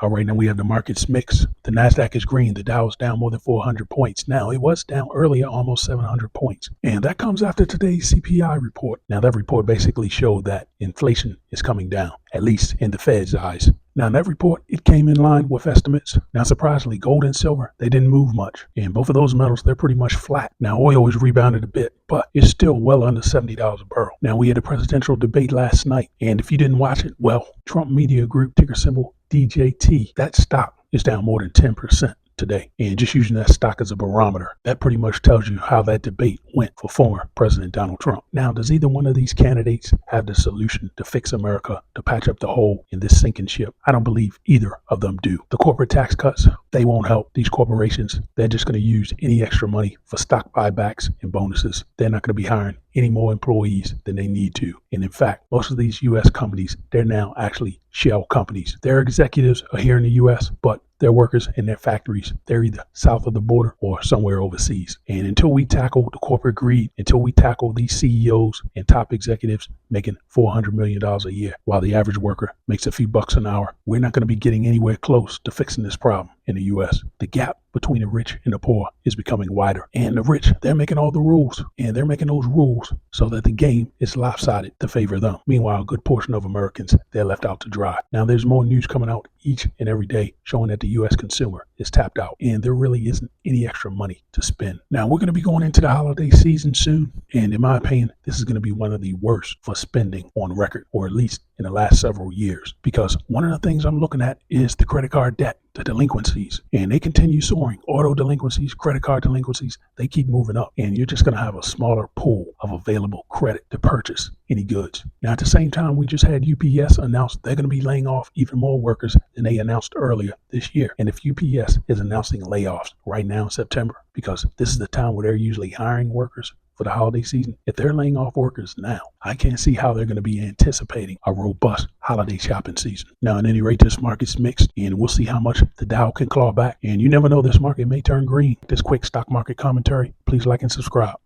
All right, now we have the markets mix. The NASDAQ is green. The Dow is down more than 400 points. Now, it was down earlier, almost 700 points. And that comes after today's CPI report. Now, that report basically showed that inflation is coming down, at least in the Fed's eyes. Now, in that report, it came in line with estimates. Now, surprisingly, gold and silver, they didn't move much. And both of those metals, they're pretty much flat. Now, oil has rebounded a bit, but it's still well under $70 a barrel. Now, we had a presidential debate last night. And if you didn't watch it, well, Trump Media Group, ticker symbol DJT, that stock is down more than 10% today. And just using that stock as a barometer, that pretty much tells you how that debate went for former President Donald Trump. Now, does either one of these candidates have the solution to fix America, to patch up the hole in this sinking ship? I don't believe either of them do. The corporate tax cuts, they won't help these corporations. They're just going to use any extra money for stock buybacks and bonuses. They're not going to be hiring any more employees than they need to. And in fact, most of these U.S. companies, they're now actually shell companies. Their executives are here in the U.S., but their workers in their factories, they're either south of the border or somewhere overseas. And until we tackle the corporate greed, until we tackle these CEOs and top executives making $400 million a year, while the average worker makes a few bucks an hour, we're not going to be getting anywhere close to fixing this problem in the U.S. The gap between the rich and the poor is becoming wider. And the rich, they're making all the rules. And they're making those rules so that the game is lopsided to favor them. Meanwhile, a good portion of Americans, they're left out to dry. Now, there's more news coming out each and every day showing that the U.S. consumer is tapped out. And there really isn't any extra money to spend. Now, we're going to be going into the holiday season soon. And in my opinion, this is going to be one of the worst for spending on record, or at least in the last several years. Because one of the things I'm looking at is the credit card debt, the delinquencies, and they continue soaring. Auto delinquencies, credit card delinquencies, they keep moving up, and you're just going to have a smaller pool of available credit to purchase any goods. Now, at the same time, we just had UPS announce they're going to be laying off even more workers than they announced earlier this year. And if UPS is announcing layoffs right now in September, because this is the time where they're usually hiring workers for the holiday season, if they're laying off workers now, I can't see how they're going to be anticipating a robust holiday shopping season. Now, at any rate, this market's mixed, and we'll see how much the Dow can claw back. And you never know, this market may turn green. This quick stock market commentary, please like and subscribe.